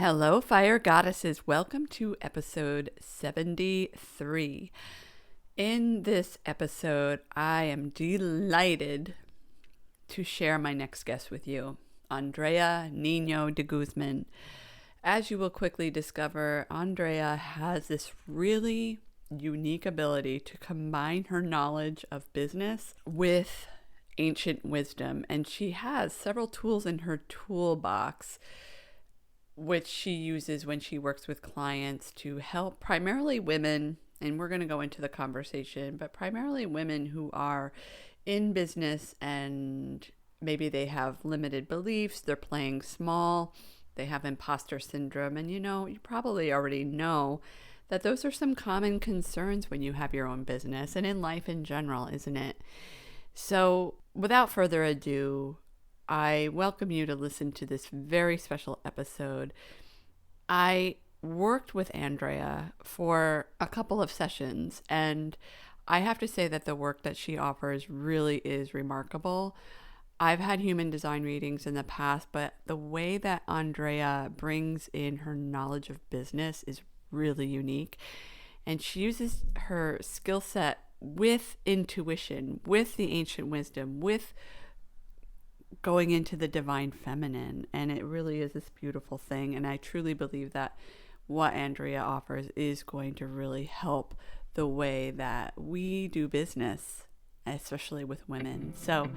Hello, fire goddesses. Welcome to episode 73. In this episode, I am delighted to share my next guest with you, Andrea Niño de Guzmán. As you will quickly discover, Andrea has this really unique ability to combine her knowledge of business with ancient wisdom, and she has several tools in her toolbox which she uses when she works with clients to help primarily women, and we're going to go into the conversation, but primarily women who are in business and maybe they have limited beliefs, they're playing small, they have imposter syndrome, and you probably already know that those are some common concerns when you have your own business and in life in general, isn't it? So without further ado, I welcome you to listen to this very special episode. I worked with Andrea for a couple of sessions, and I have to say that the work that she offers really is remarkable. I've had human design readings in the past, but the way that Andrea brings in her knowledge of business is really unique. And she uses her skill set with intuition, with the ancient wisdom, with going into the divine feminine, and it really is this beautiful thing. And I truly believe that what Andrea offers is going to really help the way that we do business, especially with women. So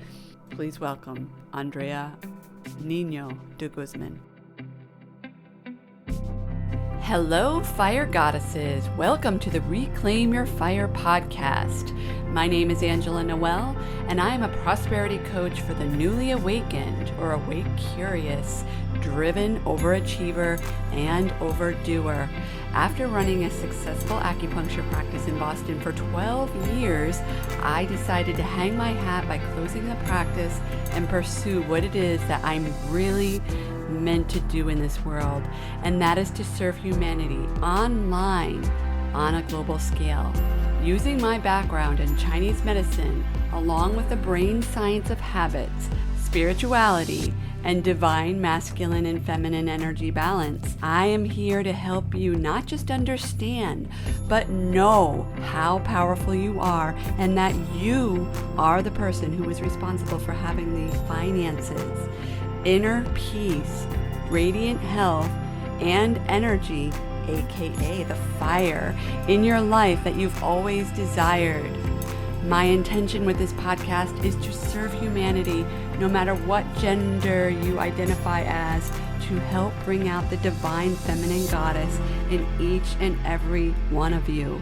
please welcome Andrea Niño de Guzmán. Hello, fire goddesses. Welcome to the Reclaim Your Fire podcast. My name is Angela Noel, and I am a prosperity coach for the newly awakened or awake curious, driven overachiever, and overdoer. After running a successful acupuncture practice in Boston for 12 years, I decided to hang my hat by closing the practice and pursue what it is that I'm really meant to do in this world, and that is to serve humanity online on a global scale. Using my background in Chinese medicine, along with the brain science of habits, spirituality, and divine masculine and feminine energy balance, I am here to help you not just understand, but know how powerful you are, and that you are the person who is responsible for having the finances, inner peace, radiant health, and energy, aka the fire, in your life that you've always desired. My intention with this podcast is to serve humanity, no matter what gender you identify as, to help bring out the divine feminine goddess in each and every one of you.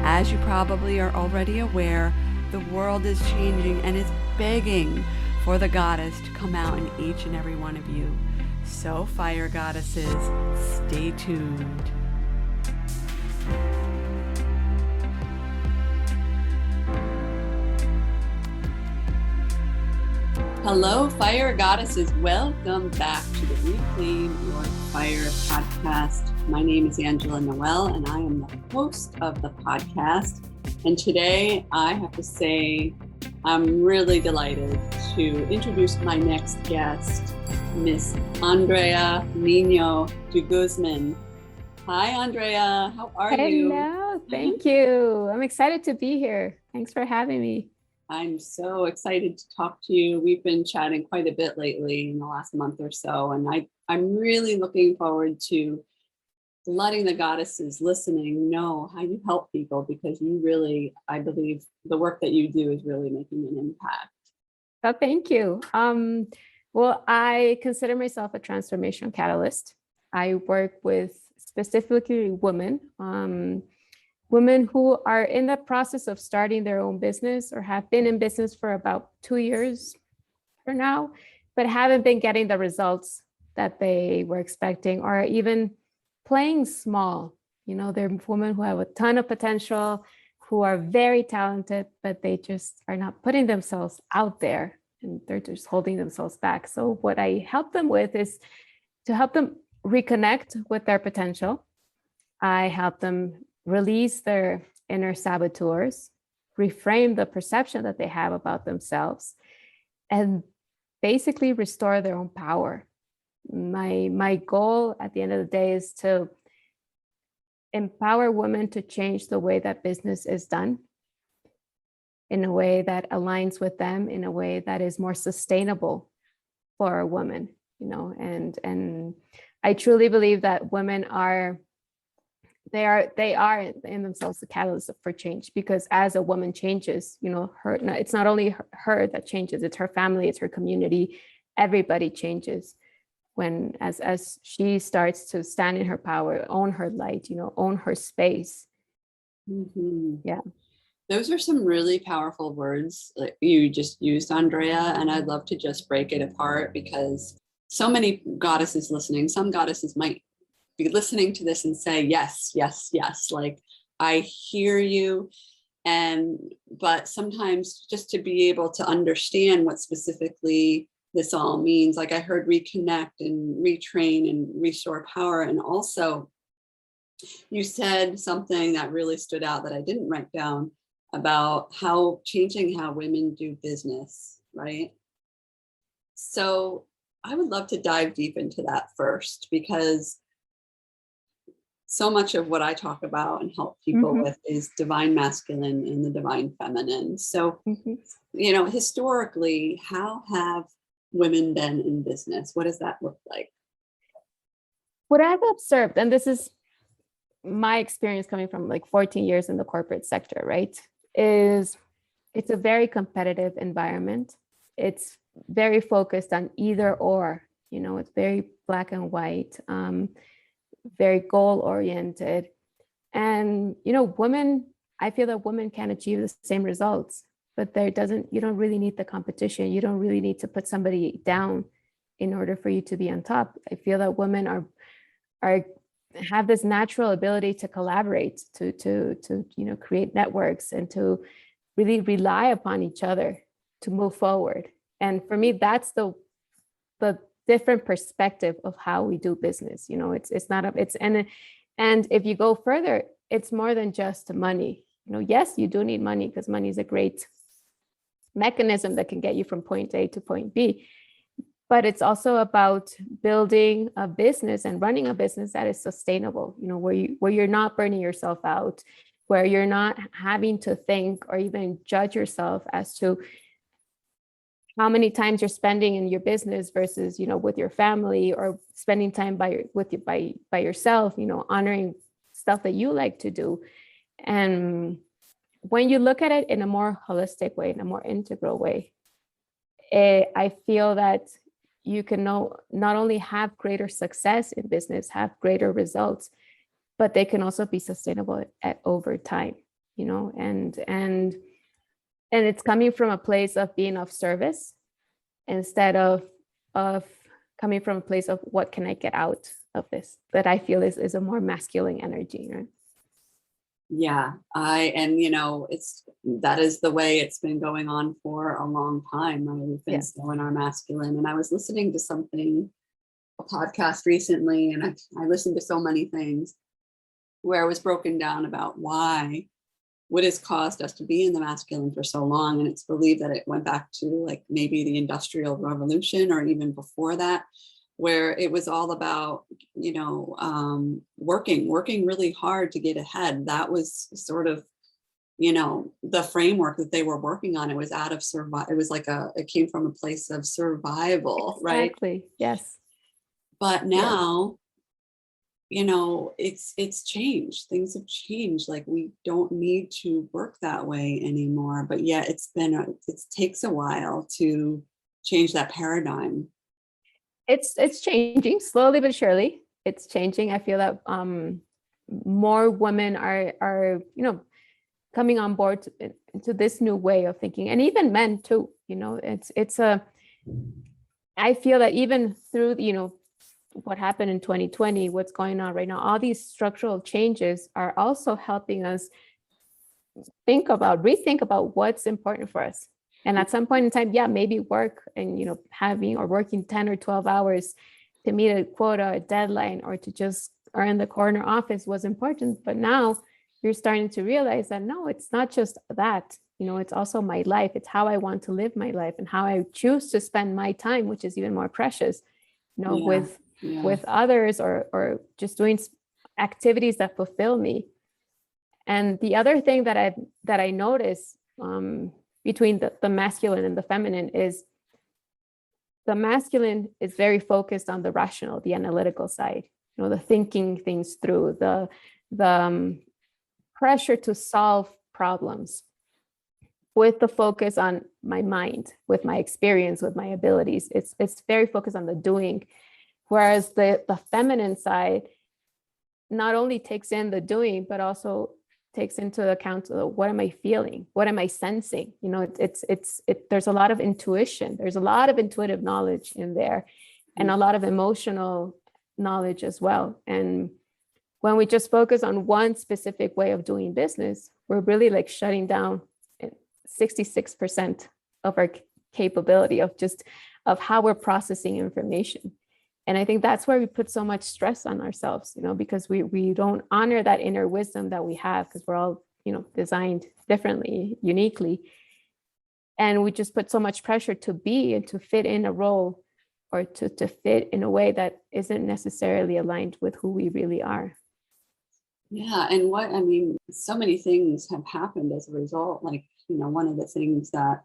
As you probably are already aware, the world is changing and is begging for the goddess to come out in each and every one of you. So, fire goddesses, stay tuned. Hello, fire goddesses. Welcome back to the Reclaim Your Fire podcast. My name is Angela Noel, and I am the host of the podcast. And today, I have to say, I'm really delighted to introduce my next guest, Miss Andrea Niño de Guzmán. Hi, Andrea. How are you? Hello. Thank you. I'm excited to be here. Thanks for having me. I'm so excited to talk to you. We've been chatting quite a bit lately in the last month or so, and I'm really looking forward to letting the goddesses listening know how you help people, because you really, I believe the work that you do is really making an impact. Oh, thank you. Well, I consider myself a transformation catalyst. I work with specifically women, women who are in the process of starting their own business or have been in business for about 2 years for now, but haven't been getting the results that they were expecting, or even playing small. They're women who have a ton of potential, who are very talented, but they just are not putting themselves out there, and they're just holding themselves back. So what I help them with is to help them reconnect with their potential. I help them release their inner saboteurs, reframe the perception that they have about themselves, and basically restore their own power. my goal at the end of the day is to empower women to change the way that business is done in a way that aligns with them, in a way that is more sustainable for a woman, and I truly believe that women are in themselves the catalyst for change, because as a woman changes, it's not only her that changes, it's her family, it's her community, everybody changes when as she starts to stand in her power, own her light, own her space. Mm-hmm. Yeah. Those are some really powerful words that you just used, Andrea, and I'd love to just break it apart, because so many goddesses listening, some goddesses might be listening to this and say, yes, yes, yes, like I hear you. But sometimes just to be able to understand what specifically this all means, like I heard reconnect and retrain and restore power. And also you said something that really stood out that I didn't write down about changing how women do business, right? So I would love to dive deep into that first, because so much of what I talk about and help people with is divine masculine and the divine feminine. So, historically, how have women been in business? What does that look like? What I've observed, and this is my experience coming from like 14 years in the corporate sector, right, is it's a very competitive environment. It's very focused on either or, it's very black and white, very goal oriented. And, women, I feel that women can achieve the same results, but you don't really need the competition. You don't really need to put somebody down in order for you to be on top. I feel that women have this natural ability to collaborate, to create networks, and to really rely upon each other to move forward. And for me, that's the different perspective of how we do business. And if you go further, it's more than just money. Yes, you do need money, because money is a great mechanism that can get you from point A to point B. But it's also about building a business and running a business that is sustainable, where you're not burning yourself out, where you're not having to think or even judge yourself as to how many times you're spending in your business versus, with your family, or spending time by yourself, honoring stuff that you like to do. And when you look at it in a more holistic way, in a more integral way, I feel that you can not only have greater success in business, have greater results, but they can also be sustainable over time, and it's coming from a place of being of service instead of coming from a place of what can I get out of this, that I feel is a more masculine energy, right? Yeah, that is the way it's been going on for a long time. We've been so in our masculine. And I was listening to a podcast recently, and I listened to so many things where it was broken down about what has caused us to be in the masculine for so long. And it's believed that it went back to like maybe the Industrial Revolution, or even before that, where it was all about, working really hard to get ahead. That was sort of, the framework that they were working on. It was out of survival. It was like it came from a place of survival, right? Exactly. Yes. But now, it's changed. Things have changed. Like, we don't need to work that way anymore. But yet it takes a while to change that paradigm. It's changing slowly but surely. It's changing. I feel that more women are coming on board to this new way of thinking, and even men too. I feel that even through what happened in 2020, what's going on right now, all these structural changes are also helping us rethink about what's important for us. And at some point in time, maybe work and, working 10 or 12 hours to meet a quota, a deadline, or to just earn the corner office was important. But now you're starting to realize that, no, it's not just that, it's also my life. It's how I want to live my life and how I choose to spend my time, which is even more precious. with others, or just doing activities that fulfill me. And the other thing that I notice between the masculine and the feminine is the masculine is very focused on the rational, the analytical side, the thinking things through, the pressure to solve problems, with the focus on my mind, with my experience, with my abilities. It's very focused on the doing. Whereas the feminine side not only takes in the doing, but also takes into account what am I feeling? What am I sensing? There's a lot of intuition. There's a lot of intuitive knowledge in there, and a lot of emotional knowledge as well. And when we just focus on one specific way of doing business, we're really like shutting down 66% of our capability of how we're processing information. And I think that's where we put so much stress on ourselves, because we don't honor that inner wisdom that we have, because we're all, designed differently, uniquely. And we just put so much pressure to be and to fit in a role, or to fit in a way that isn't necessarily aligned with who we really are. Yeah. And so many things have happened as a result. Like, one of the things that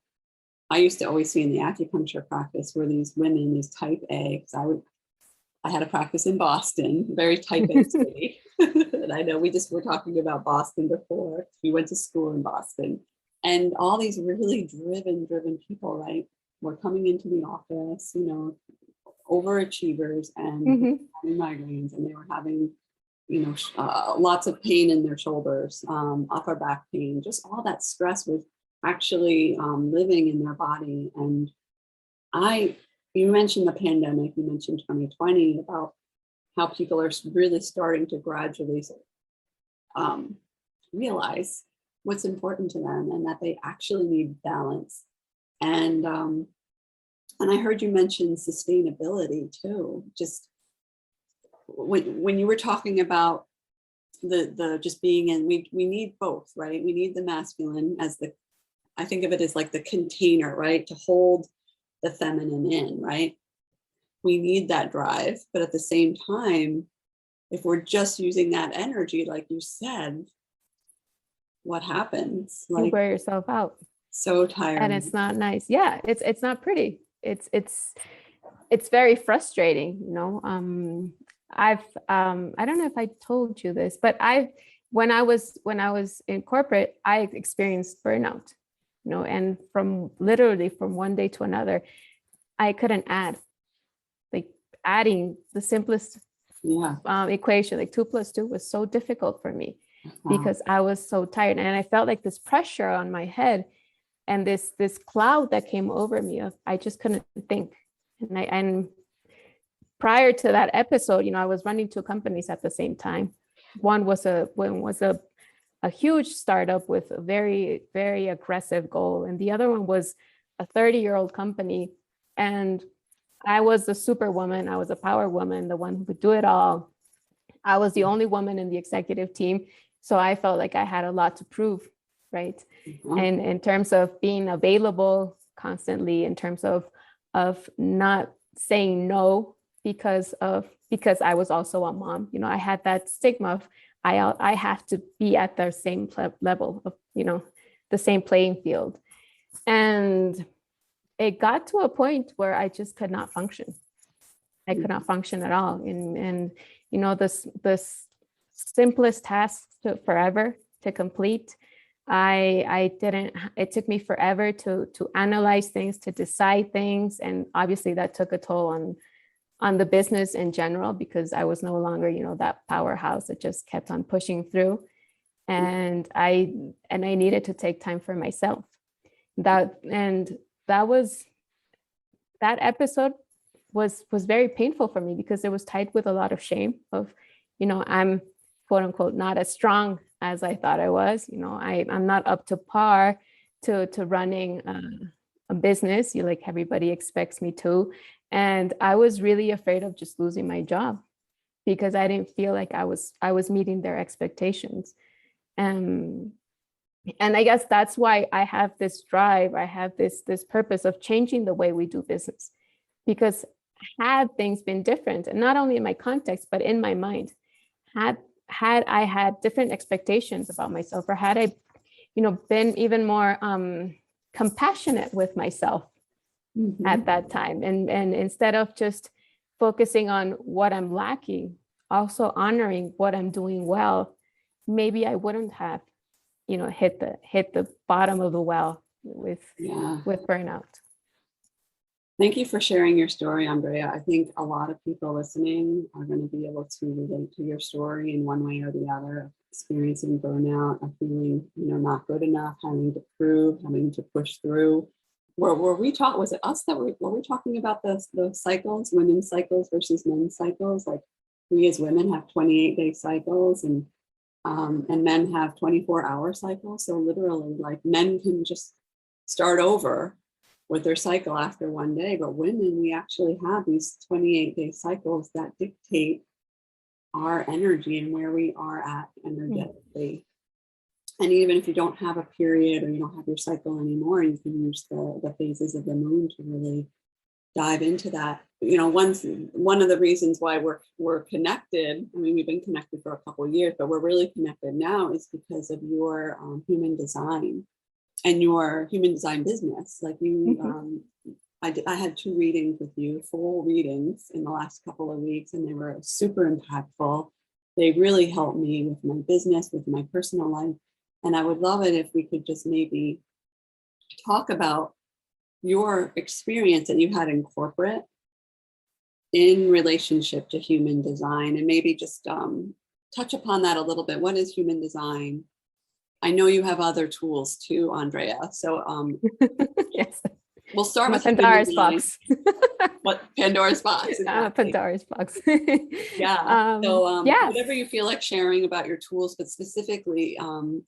I used to always see in the acupuncture practice were these women, these type A, because I had a practice in Boston, very type A city. And I know we just were talking about Boston before. We went to school in Boston, and all these really driven people, right, were coming into the office, overachievers, and having migraines, and they were having, lots of pain in their shoulders, upper back pain, just all that stress was actually living in their body. And you mentioned the pandemic, you mentioned 2020, about how people are really starting to gradually realize what's important to them, and that they actually need balance. And I heard you mention sustainability too. Just when you were talking about the just being in, we need both, right? We need the masculine as I think of it as like the container, right, to hold the feminine in, right? We need that drive, but at the same time, if we're just using that energy, like you said, what happens? Like, you wear yourself out. So tired. And it's not nice. Yeah, it's not pretty. It's very frustrating, I don't know if I told you this, but when I was in corporate, I experienced burnout, and from one day to another, I couldn't add. Like, adding the simplest equation, like 2 + 2, was so difficult for me because I was so tired, and I felt like this pressure on my head, and this cloud that came over me of I just couldn't think. And prior to that episode, I was running 2 companies at the same time. One was a huge startup with a very, very aggressive goal, and the other one was a 30-year-old company. And I was the superwoman. I was a power woman, the one who could do it all. I was the only woman in the executive team, so I felt like I had a lot to prove, right? And in terms of being available constantly, in terms of not saying no because I was also a mom. I had that stigma of I have to be at the same level of, the same playing field. And it got to a point where I just could not function. I could not function at all. And this simplest task forever to complete, it took me forever to analyze things, to decide things. And obviously that took a toll on the business in general, because I was no longer, that powerhouse that just kept on pushing through. And I needed to take time for myself. That episode was very painful for me, because it was tied with a lot of shame of, I'm quote unquote not as strong as I thought I was. I'm not up to par to running a business, like everybody expects me to. And I was really afraid of just losing my job, because I didn't feel like I was meeting their expectations. And I guess that's why I have this drive. I have this purpose of changing the way we do business, because had things been different, and not only in my context, but in my mind, had I had different expectations about myself, or had I, been even more compassionate with myself at that time, and instead of just focusing on what I'm lacking, also honoring what I'm doing well, maybe I wouldn't have, hit the bottom of the well with burnout. Thank you for sharing your story, Andrea. I think a lot of people listening are going to be able to relate to your story in one way or the other, experiencing burnout, of feeling, not good enough, having to prove, having to push through. Was it us that were we talking about those cycles, women's cycles versus men's cycles? Like, we as women have 28-day cycles, and men have 24-hour cycles. So literally, like, men can just start over with their cycle after one day, but women, we actually have these 28-day cycles that dictate our energy and where we are at energetically. And even if you don't have a period, or you don't have your cycle anymore, you can use the phases of the moon to really dive into that. One of the reasons why we're connected, I mean, we've been connected for a couple of years, but we're really connected now, is because of your human design and your human design business. Like, you, I had 2 readings with you, full readings, in the last couple of weeks, and they were super impactful. They really helped me with my business, with my personal life. And I would love it if we could just maybe talk about your experience that you had in corporate in relationship to human design, and maybe just touch upon that a little bit. What is human design? I know you have other tools too, Andrea. So yes, we'll start with Pandora's box. What Pandora's box? Exactly. Pandora's box. Yeah. So whatever you feel like sharing about your tools, but specifically,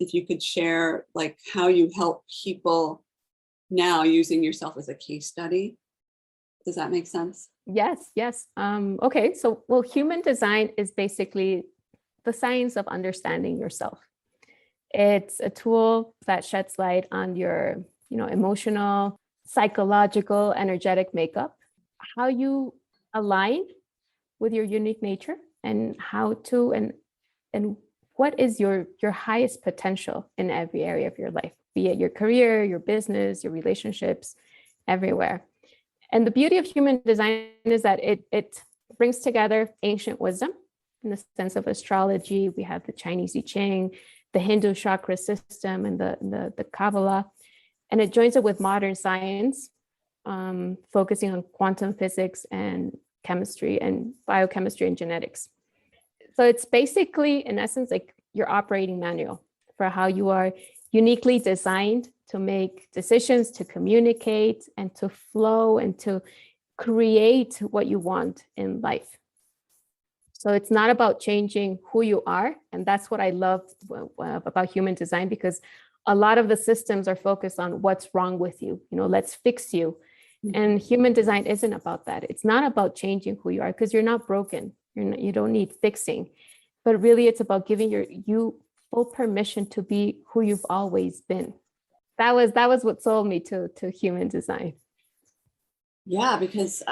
if you could share like how you help people now, using yourself as a case study. Does that make sense? Yes. Okay. So, human design is basically the science of understanding yourself. It's a tool that sheds light on your, emotional, psychological, energetic makeup, how you align with your unique nature, and how to, and what is your highest potential in every area of your life, be it your career, your business, your relationships, everywhere. And the beauty of human design is that it brings together ancient wisdom in the sense of astrology. We have the Chinese I Ching, the Hindu chakra system, and the Kabbalah, and it joins it with modern science, focusing on quantum physics and chemistry and biochemistry and genetics. So it's basically, in essence, like your operating manual for how you are uniquely designed to make decisions, to communicate, and to flow, and to create what you want in life. So it's not about changing who you are. And that's what I love about human design, because a lot of the systems are focused on what's wrong with you. Let's fix you. And human design isn't about that. It's not about changing who you are, because you're not broken. You don't need fixing. But really, it's about giving you full permission to be who you've always been. That was what sold me to human design. Yeah, because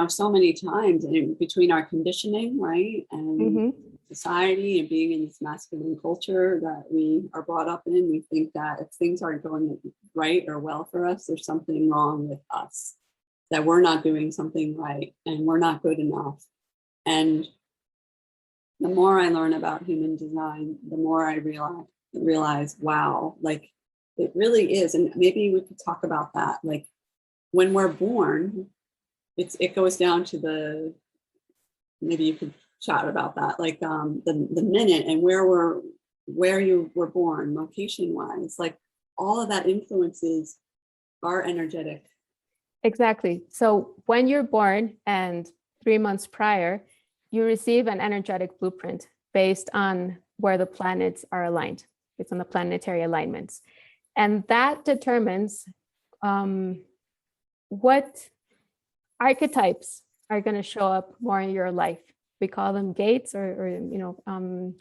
so many times in between our conditioning, right, and society, and being in this masculine culture that we are brought up in, we think that if things aren't going right or well for us, there's something wrong with us, that we're not doing something right, and we're not good enough. And the more I learn about human design, the more I realize, wow, like it really is. And maybe we could talk about that, like, when we're born, it goes down to maybe you could chat about that, like the minute and where you were born, location wise, like all of that influences our energetic. Exactly. So when you're born and 3 months prior, you receive an energetic blueprint based on where the planets are aligned. It's on the planetary alignments. And that determines what archetypes are going to show up more in your life. We call them gates, or in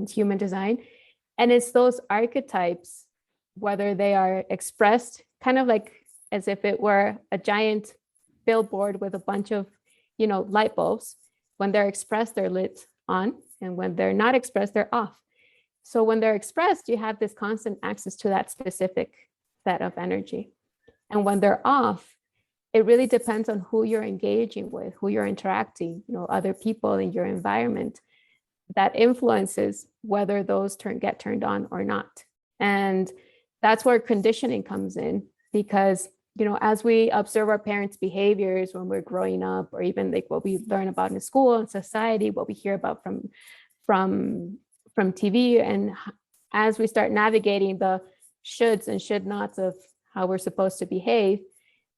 human design. And it's those archetypes, whether they are expressed kind of like as if it were a giant billboard with a bunch of light bulbs. When they're expressed, they're lit on, and when they're not expressed, they're off. So when they're expressed, you have this constant access to that specific set of energy. And when they're off, it really depends on who you're engaging with, who you're interacting, other people in your environment, that influences whether those get turned on or not. And that's where conditioning comes in, because as we observe our parents' behaviors when we're growing up, or even like what we learn about in school and society, what we hear about from TV, and as we start navigating the shoulds and should nots of how we're supposed to behave,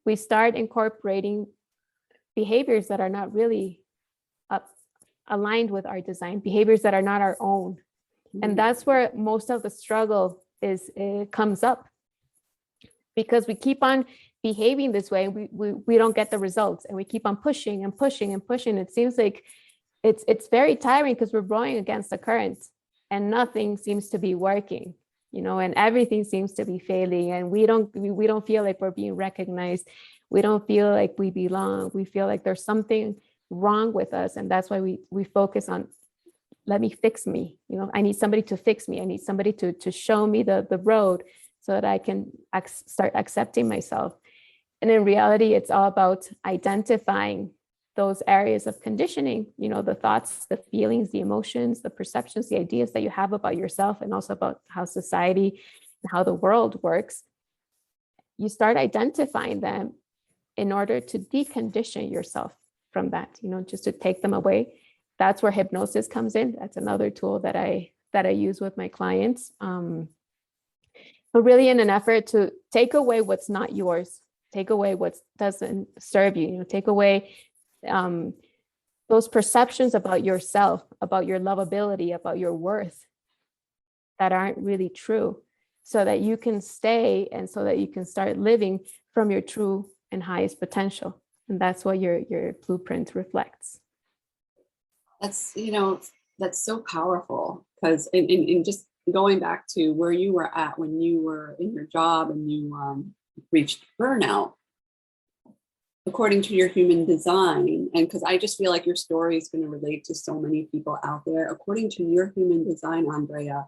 we start incorporating behaviors that are not really aligned with our design, behaviors that are not our own. And that's where most of the struggle comes up, because we keep on behaving this way. We don't get the results, and we keep on pushing and pushing and pushing. It seems like it's very tiring, because we're rowing against the current and nothing seems to be working, and everything seems to be failing, and we don't feel like we're being recognized. We don't feel like we belong. We feel like there's something wrong with us. And that's why we focus on, let me fix me. I need somebody to fix me. I need somebody to show me the road so that I can start accepting myself. And in reality, it's all about identifying those areas of conditioning, the thoughts, the feelings, the emotions, the perceptions, the ideas that you have about yourself, and also about how society and how the world works. You start identifying them in order to decondition yourself from that, just to take them away. That's where hypnosis comes in. That's another tool that I use with my clients. But really in an effort to take away what's not yours, take away what doesn't serve you, take away those perceptions about yourself, about your lovability, about your worth that aren't really true, so that you can stay and so that you can start living from your true and highest potential. And that's what your blueprint reflects. That's, that's so powerful, because in just going back to where you were at when you were in your job and you reached burnout, according to your human design, and because I just feel like your story is going to relate to so many people out there, according to your human design, Andrea,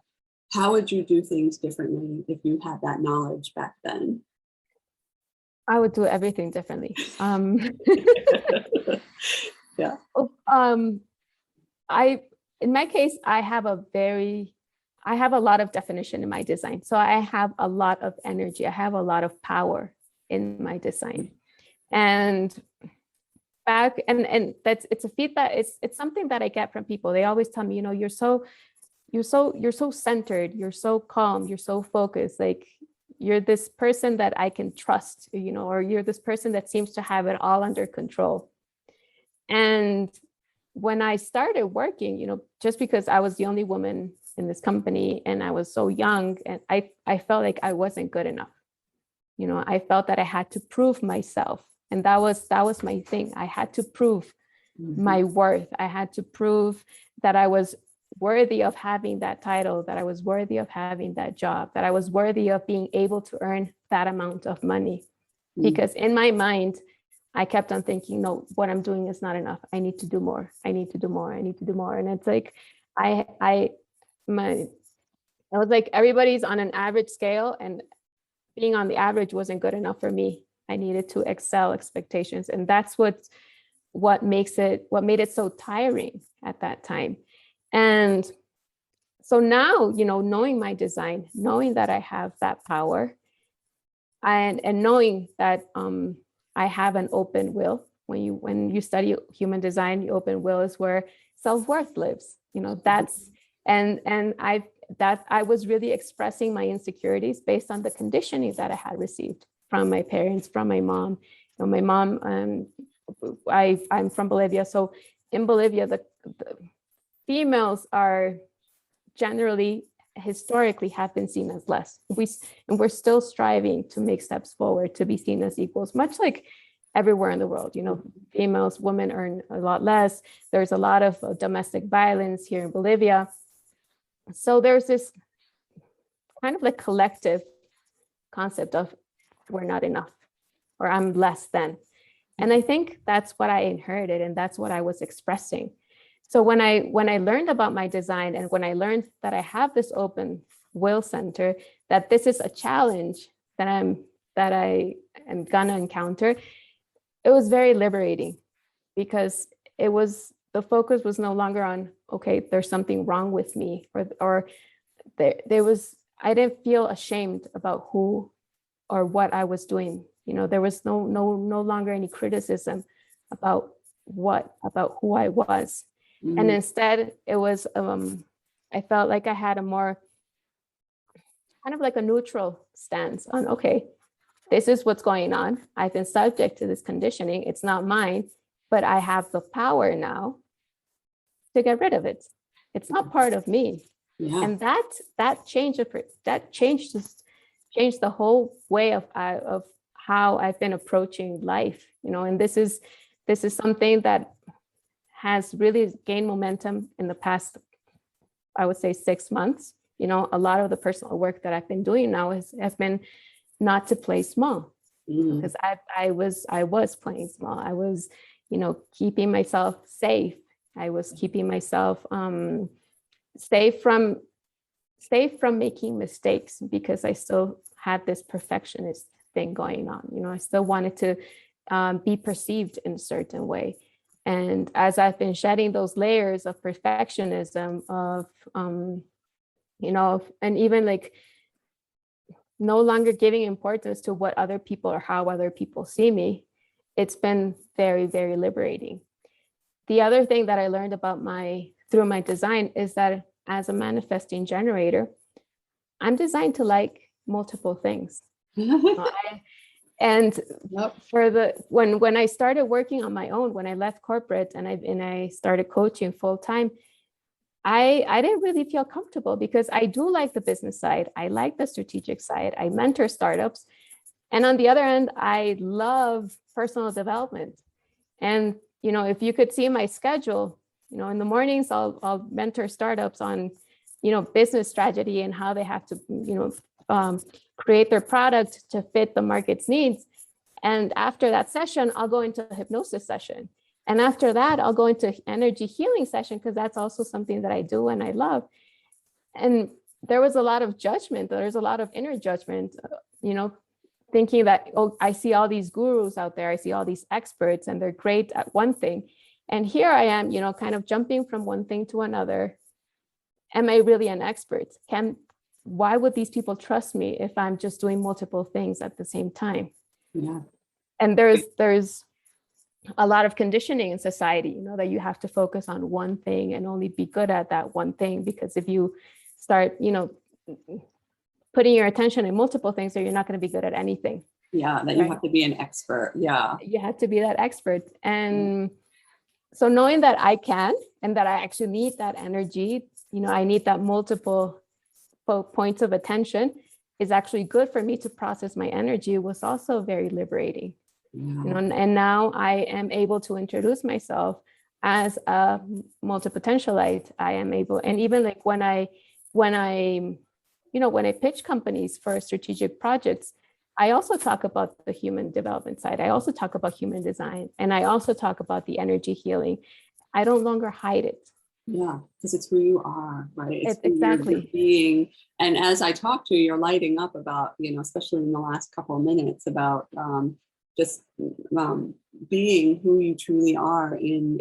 how would you do things differently if you had that knowledge back then? I would do everything differently. Yeah. In my case, I have a lot of definition in my design. So I have a lot of energy. I have a lot of power in my design. And it's a feedback. It's something that I get from people. They always tell me, you're so centered, you're so calm, you're so focused. Like, you're this person that I can trust, or you're this person that seems to have it all under control. And when I started working, just because I was the only woman in this company and I was so young, and I felt like I wasn't good enough. I felt that I had to prove myself. And that was my thing. I had to prove my worth. I had to prove that I was worthy of having that title, that I was worthy of having that job, that I was worthy of being able to earn that amount of money. Because in my mind, I kept on thinking, no, what I'm doing is not enough. I need to do more. I need to do more. I need to do more. And it's like, I was like, everybody's on an average scale, and being on the average wasn't good enough for me. I needed to excel expectations. And that's what made it so tiring at that time. And so now, knowing my design, knowing that I have that power, and knowing that I have an open will. When you study human design, the open will is where self-worth lives. I was really expressing my insecurities based on the conditioning that I had received from my parents, from my mom. My mom, I'm from Bolivia. So in Bolivia, the females are generally, historically, have been seen as less. And we're still striving to make steps forward to be seen as equals, much like everywhere in the world. Women earn a lot less. There's a lot of domestic violence here in Bolivia. So there's this kind of like collective concept of we're not enough, or I'm less than. And I think that's what I inherited, and that's what I was expressing. So when I learned about my design, and when I learned that I have this open will center, that this is a challenge that I am gonna encounter, it was very liberating, because the focus was no longer on, okay, there's something wrong with me, or I didn't feel ashamed about who or what I was doing. There was no longer any criticism about who I was. And instead it was, I felt like I had a more kind of like a neutral stance on, okay, this is what's going on. I've been subject to this conditioning. It's not mine, but I have the power now to get rid of it. It's not part of me. Yeah. And that changed the whole way of how I've been approaching life, and this is something that has really gained momentum in the past, I would say, 6 months. A lot of the personal work that I've been doing now has been not to play small, because I was playing small. I was, keeping myself safe. I was keeping myself safe from making mistakes, because I still had this perfectionist thing going on. I still wanted to be perceived in a certain way. And as I've been shedding those layers of perfectionism, of and even like no longer giving importance to what other people or how other people see me, it's been very, very liberating. The other thing that I learned about through my design is that as a manifesting generator, I'm designed to like multiple things. And Yep. when I started working on my own, when I left corporate and I started coaching full time, I didn't really feel comfortable, because I do like the business side. I like the strategic side. I mentor startups. And on the other end, I love personal development. And, if you could see my schedule, in the mornings, I'll mentor startups on, business strategy and how they have to, create their product to fit the market's needs. And after that session, I'll go into a hypnosis session. And after that, I'll go into energy healing session, because that's also something that I do and I love. And there was a lot of judgment. There's a lot of inner judgment, thinking that, oh, I see all these gurus out there. I see all these experts, and they're great at one thing. And here I am, kind of jumping from one thing to another. Am I really an expert? Why would these people trust me if I'm just doing multiple things at the same time? Yeah. And there's a lot of conditioning in society, that you have to focus on one thing and only be good at that one thing, because if you start, putting your attention in multiple things, then you're not going to be good at anything. Yeah, that you have to be an expert. Yeah. You have to be that expert. And so knowing that I can, and that I actually need that energy, I need that multiple points of attention, is actually good for me to process my energy, was also very liberating. Yeah. And now I am able to introduce myself as a multipotentialite. I am able, and even like when I pitch companies for strategic projects, I also talk about the human development side. I also talk about human design, and I also talk about the energy healing. I don't longer hide it. Yeah, because it's who you are, right? It's exactly. You're being. And as I talk to you, you're lighting up about, especially in the last couple of minutes, about just being who you truly are in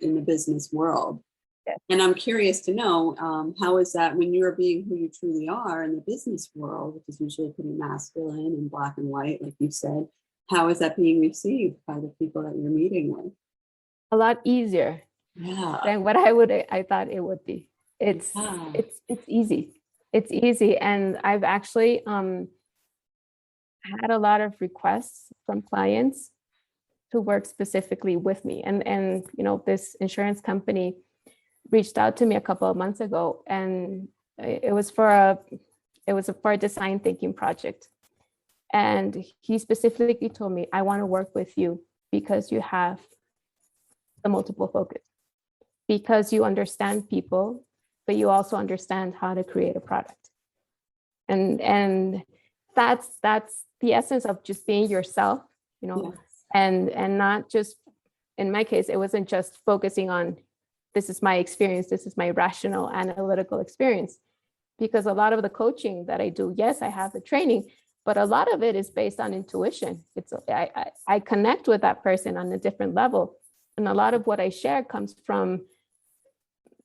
the business world. Yes. And I'm curious to know, how is that when you're being who you truly are in the business world, which is usually pretty masculine and black and white, like you said, how is that being received by the people that you're meeting with? A lot easier. Yeah. Than what I thought it would be. It's easy. It's easy. And I've actually had a lot of requests from clients to work specifically with me. And this insurance company reached out to me a couple of months ago, and it was for a design thinking project. And he specifically told me, I want to work with you because you have the multiple focus, because you understand people, but you also understand how to create a product. And that's the essence of just being yourself, Yes. and not just, in my case, it wasn't just focusing on, this is my experience, this is my rational analytical experience, because a lot of the coaching that I do, yes, I have the training, but a lot of it is based on intuition. It's I connect with that person on a different level, and a lot of what I share comes from,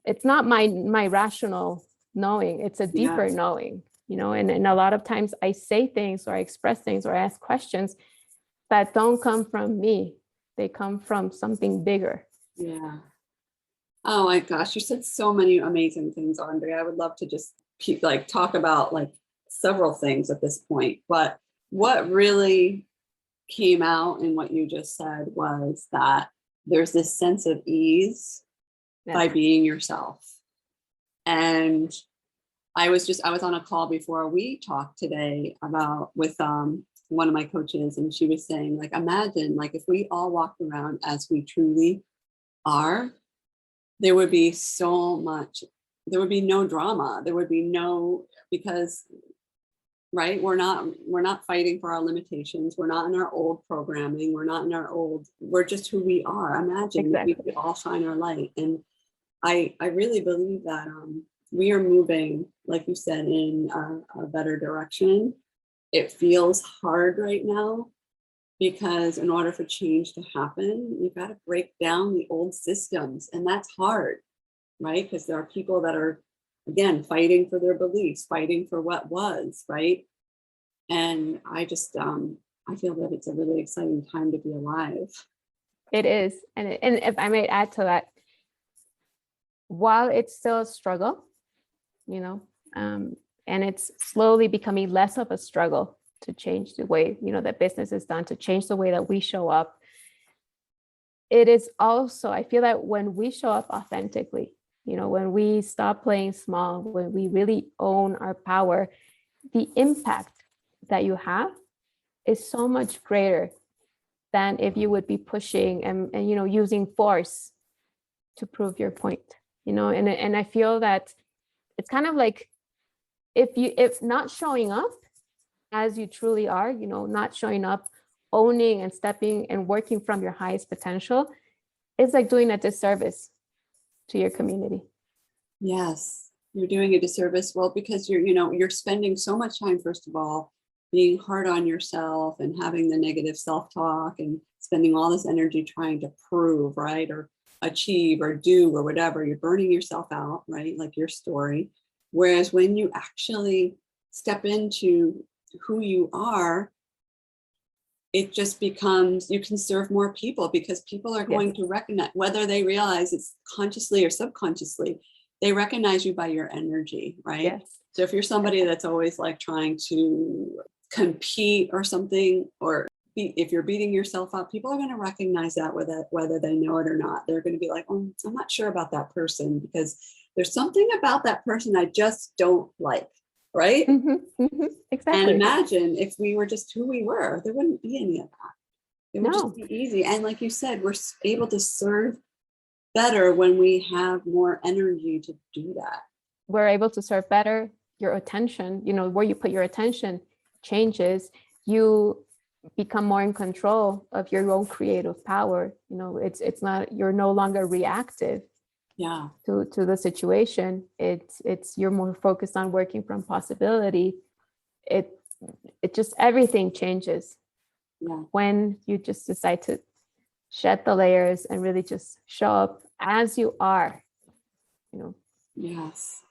it's not my rational knowing, it's a deeper knowing, and a lot of times I say things or I express things or I ask questions that don't come from me. They come from something bigger. Yeah. Oh my gosh, you said so many amazing things, Andrea. I would love to just keep talk about several things at this point, but what really came out in what you just said was that there's this sense of ease by being yourself. And I was on a call before we talked today with one of my coaches, and she was saying, imagine if we all walked around as we truly are, there would be no drama. There would be no, because right, we're not fighting for our limitations. We're not in our old programming. We're just who we are. Imagine that we could all shine our light. And I really believe that we are moving, like you said, in a better direction. It feels hard right now because in order for change to happen, you've got to break down the old systems, and that's hard, right? Because there are people that are, again, fighting for their beliefs, fighting for what was, right? And I just, I feel that it's a really exciting time to be alive. It is. And if I may add to that, while it's still a struggle, and it's slowly becoming less of a struggle to change the way, that business is done, to change the way that we show up. It is also, I feel that when we show up authentically, when we stop playing small, when we really own our power, the impact that you have is so much greater than if you would be pushing and using force to prove your point, and I feel that it's kind of like, if not showing up as you truly are, not showing up, owning and stepping and working from your highest potential, it's like doing a disservice to your community. Yes, you're doing a disservice. Well, because you're spending so much time, first of all, being hard on yourself and having the negative self-talk and spending all this energy trying to prove, right, or achieve or do or whatever. You're burning yourself out, right, like your story. Whereas when you actually step into who you are, it just becomes, you can serve more people because people are going to recognize, whether they realize it's consciously or subconsciously, they recognize you by your energy, right? Yes. So if you're somebody that's always trying to compete or something, or if you're beating yourself up, people are going to recognize that whether they know it or not. They're going to be like, oh, I'm not sure about that person because there's something about that person I just don't like, right? Exactly. And imagine if we were just who we were, there wouldn't be any of that. It would just be easy. And like you said, we're able to serve better when we have more energy to do that. We're able to serve better. Your attention, where you put your attention changes. You become more in control of your own creative power. It's not, you're no longer reactive to the situation. It's you're more focused on working from possibility. It just, everything changes when you just decide to shed the layers and really just show up as you are. Yes.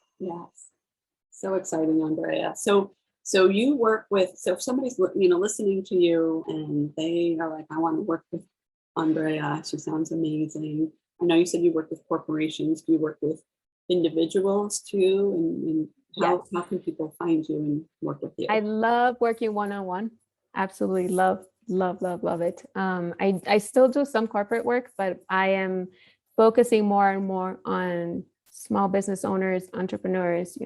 So exciting, Andrea. So you work with, so if somebody's listening to you and they are like, I want to work with Andrea, she sounds amazing. I know you said you work with corporations. Do you work with individuals too? And how can people find you and work with you? I love working one-on-one. Absolutely love it. I still do some corporate work, but I am focusing more and more on small business owners, entrepreneurs,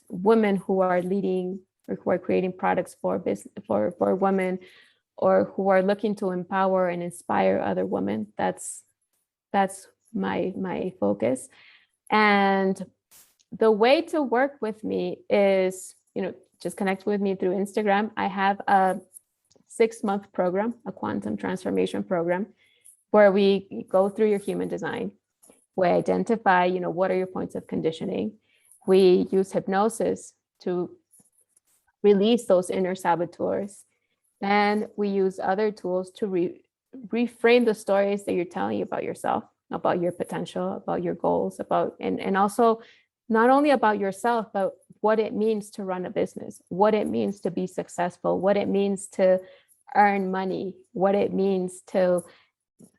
women who are leading or who are creating products for business, for women, or who are looking to empower and inspire other women. That's my focus. And the way to work with me is, just connect with me through Instagram. I have a 6-month program, a quantum transformation program, where we go through your human design. We identify, what are your points of conditioning. We use hypnosis to release those inner saboteurs. And we use other tools to reframe the stories that you're telling about yourself, about your potential, about your goals, and also not only about yourself, but what it means to run a business, what it means to be successful, what it means to earn money, what it means to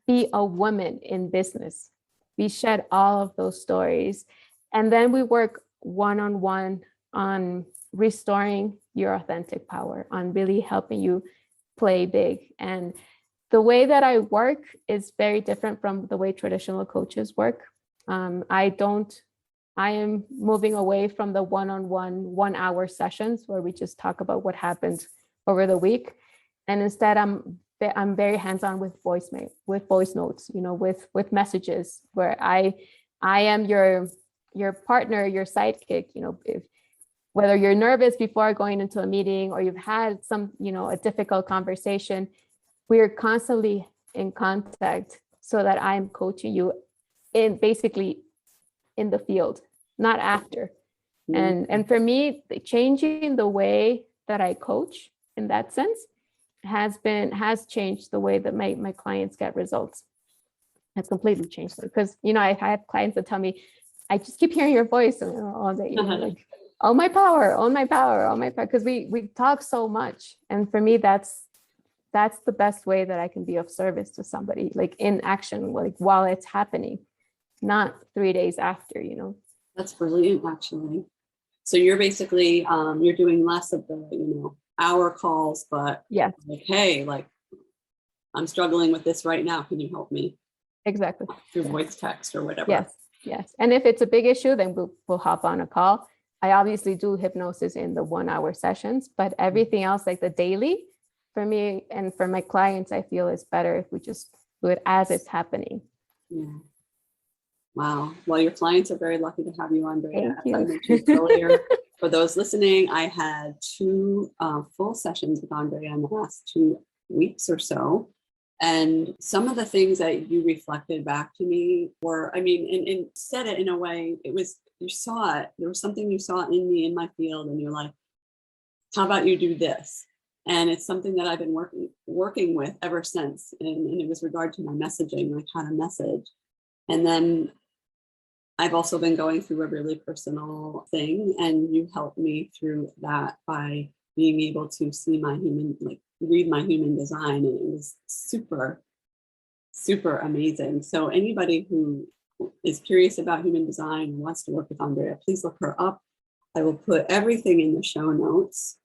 be a woman in business. We shed all of those stories. And then we work one-on-one on restoring your authentic power, on really helping you play big. And the way that I work is very different from the way traditional coaches work. I am moving away from the one-on-one 1-hour sessions where we just talk about what happened over the week. And instead I'm very hands-on with voice notes, with messages where I am your partner, your sidekick, whether you're nervous before going into a meeting or you've had some, a difficult conversation, we're constantly in contact so that I'm coaching you basically in the field, not after. Mm-hmm. And for me, changing the way that I coach in that sense has changed the way that my clients get results. Has completely changed it because, I have clients that tell me, I just keep hearing your voice all day, like, oh my power, because we talk so much. And for me, that's the best way that I can be of service to somebody, like in action, like while it's happening, not 3 days after, That's brilliant, actually. So you're basically, you're doing less of the, hour calls, but yeah, like, hey, like, I'm struggling with this right now. Can you help me? Exactly. Through voice text or whatever. Yes. And if it's a big issue, then we'll hop on a call. I obviously do hypnosis in the 1-hour sessions, but everything else, like the daily, for me and for my clients, I feel is better if we just do it as it's happening. Yeah. Wow. Well, your clients are very lucky to have you, Andrea. Thank you. As I mentioned earlier, for those listening, I had 2 full sessions with Andrea in the last 2 weeks or so. And some of the things that you reflected back to me were, and said it in a way, you saw it. There was something you saw in me, in my field, and you're like, how about you do this? And it's something that I've been working with ever since. And it was regard to my messaging, like how to message. And then I've also been going through a really personal thing, and you helped me through that by being able to see read my human design. And it was super, super amazing. So anybody who is curious about human design and wants to work with Andrea, please look her up. I will put everything in the show notes.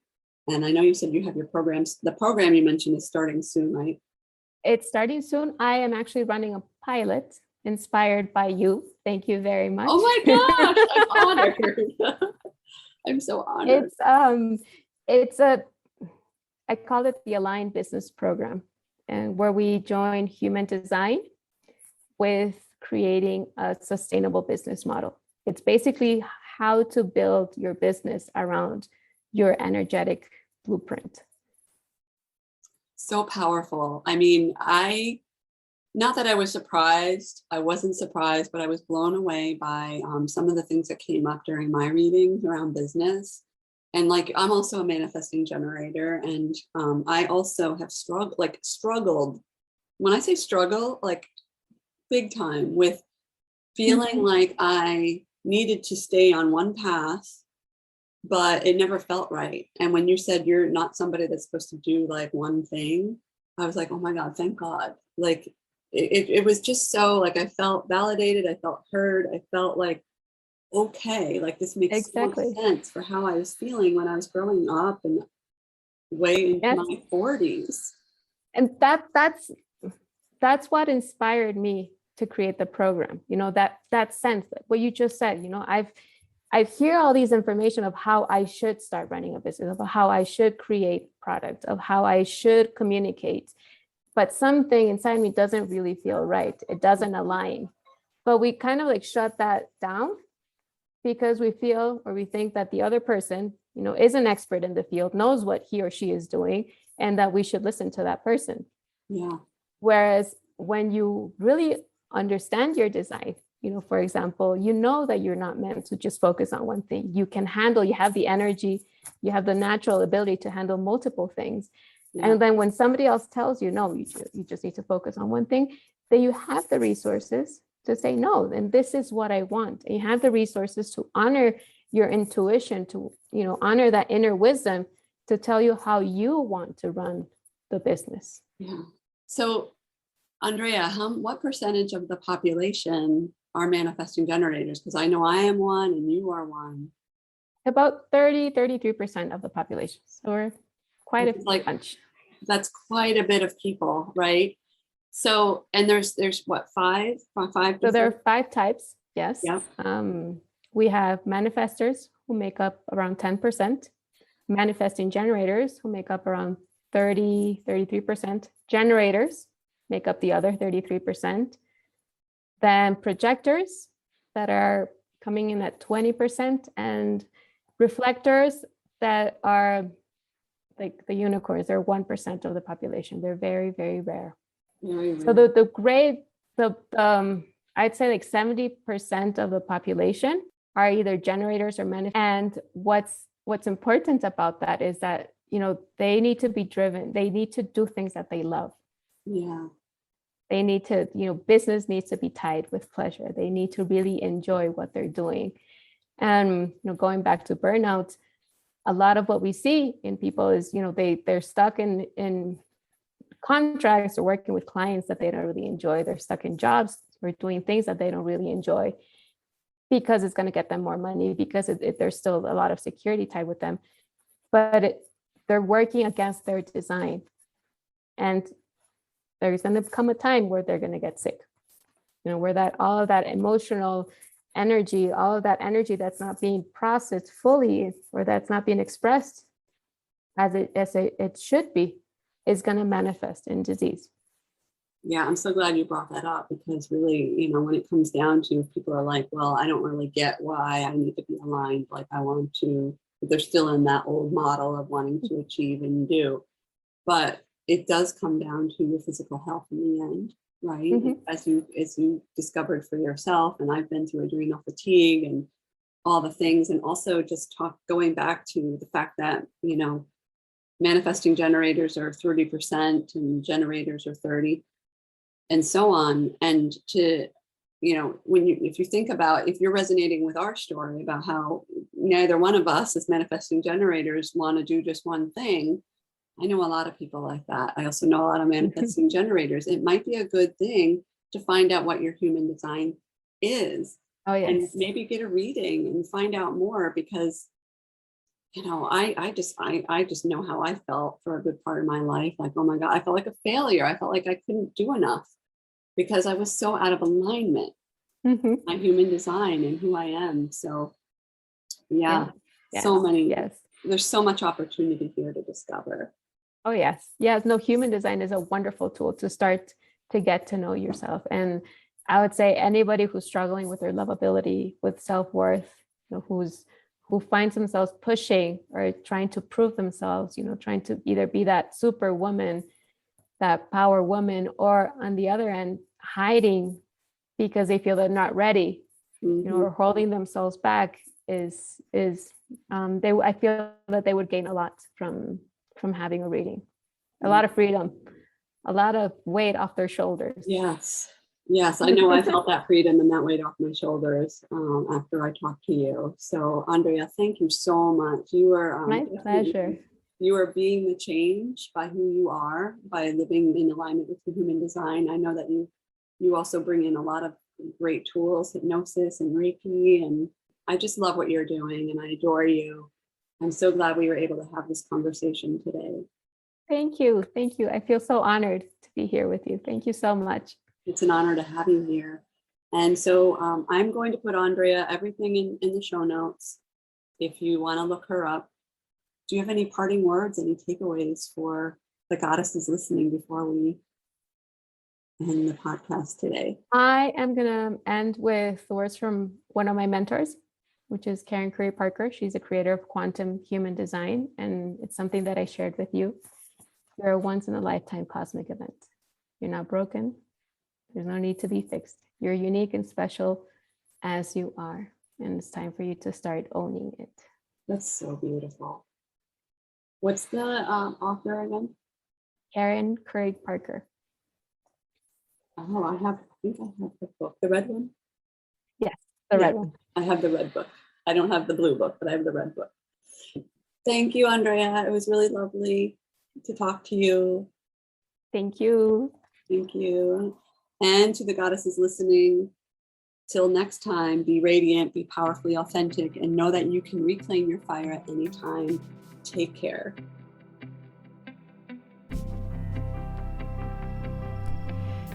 And I know you said you have your programs. The program you mentioned is starting soon, right? It's starting soon. I am actually running a pilot inspired by you. Thank you very much. Oh my gosh, I'm honored. I'm so honored. I call it the Aligned Business Program, and where we join human design with creating a sustainable business model. It's basically how to build your business around your energetic blueprint. So powerful. Not that I was surprised, I wasn't surprised, but I was blown away by some of the things that came up during my readings around business. And I'm also a manifesting generator, and I also have struggled. When I say struggle, big time, with feeling like I needed to stay on one path, but it never felt right. And when you said you're not somebody that's supposed to do one thing, I was like, oh my God, thank God. It was just so I felt validated. I felt heard. I felt okay, this makes so much sense for how I was feeling when I was growing up and way into my 40s. And that's what inspired me to create the program. That sense that what you just said, I hear all these information of how I should start running a business, of how I should create product, of how I should communicate. But something inside me doesn't really feel right. It doesn't align. But we kind of shut that down because we feel or we think that the other person, is an expert in the field, knows what he or she is doing, and that we should listen to that person. Yeah. Whereas when you really understand your design, for example, that you're not meant to just focus on one thing. You have the energy, you have the natural ability to handle multiple things. Yeah. And then when somebody else tells you, no, you just need to focus on one thing, then you have the resources to say no, and this is what I want. And you have the resources to honor your intuition, to honor that inner wisdom, to tell you how you want to run the business. Yeah. So, Andrea, what percentage of the population are manifesting generators? Because I know I am one and you are one. About 33% of the population. So we're quite a bunch. That's quite a bit of people, right? So, and there's what, five? So there are 5 types. Yes. Yeah. We have manifestors who make up around 10%, manifesting generators who make up around 33%, generators make up the other 33%, then projectors that are coming in at 20%, and reflectors that are like the unicorns. They're 1% of the population. They're very, very rare. So I'd say like 70% of the population are either generators or manifestors. And what's important about that is that, they need to be driven. They need to do things that they love. Yeah. They need to, business needs to be tied with pleasure. They need to really enjoy what they're doing. And, going back to burnout, a lot of what we see in people is, they're stuck in contracts or working with clients that they don't really enjoy. They're stuck in jobs or doing things that they don't really enjoy because it's going to get them more money, because there's still a lot of security tied with them. But they're working against their design. And there's going to come a time where they're going to get sick, where all of that emotional energy, all of that energy that's not being processed fully, or that's not being expressed as it should be, is going to manifest in disease. Yeah, I'm so glad you brought that up, because really, when it comes down to, people are like, well, I don't really get why I need to be aligned like I want to, but they're still in that old model of wanting to achieve and do. But it does come down to your physical health in the end, right? Mm-hmm. As you discovered for yourself, and I've been through adrenal fatigue and all the things, and also just going back to the fact that, manifesting generators are 30% and generators are 30%, and so on. And to, if you think about, if you're resonating with our story about how neither one of us as manifesting generators want to do just one thing, I know a lot of people like that. I also know a lot of manifesting generators. It might be a good thing to find out what your human design is. Oh, yes. And maybe get a reading and find out more, because I just know how I felt for a good part of my life. Like, oh my God, I felt like a failure. I felt like I couldn't do enough because I was so out of alignment, my human design and who I am. So yeah. So many, there's so much opportunity here to discover. Oh, yes. Yes. No, human design is a wonderful tool to start to get to know yourself. And I would say anybody who's struggling with their lovability, with self-worth, who finds themselves pushing or trying to prove themselves, trying to either be that super woman, that power woman, or on the other end, hiding because they feel they're not ready, or holding themselves back I feel that they would gain a lot from having a reading, a lot of freedom, a lot of weight off their shoulders. Yes, I know I felt that freedom and that weight off my shoulders after I talked to you. So Andrea, thank you so much. You are my pleasure. You are being the change by who you are, by living in alignment with the human design. I know that you also bring in a lot of great tools, hypnosis and Reiki, and I just love what you're doing and I adore you. I'm so glad we were able to have this conversation today. Thank you. Thank you. I feel so honored to be here with you. Thank you so much. It's an honor to have you here. And so I'm going to put Andrea everything in the show notes if you want to look her up. Do you have any parting words, any takeaways for the goddesses listening before we end the podcast today? I am going to end with the words from one of my mentors, which is Karen Curry Parker. She's a creator of quantum human design, and it's something that I shared with you. You're a once in a lifetime cosmic event. You're not broken. There's no need to be fixed. You're unique and special as you are. And it's time for you to start owning it. That's so beautiful. What's the author again? Karen Craig Parker. Oh, I think I have the book, the red one. Yes, the red one. I have the red book. I don't have the blue book, but I have the red book. Thank you, Andrea. It was really lovely to talk to you. Thank you. Thank you. And to the goddesses listening, till next time, be radiant, be powerfully authentic, and know that you can reclaim your fire at any time. Take care.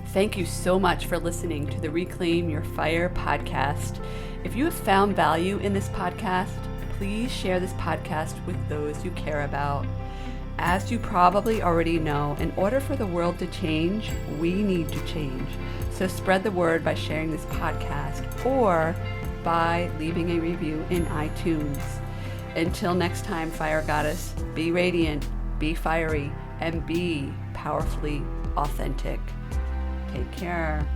Thank you so much for listening to the Reclaim Your Fire podcast. If you have found value in this podcast, please share this podcast with those you care about. As you probably already know, in order for the world to change, we need to change. So spread the word by sharing this podcast or by leaving a review in iTunes. Until next time, Fire Goddess, be radiant, be fiery, and be powerfully authentic. Take care.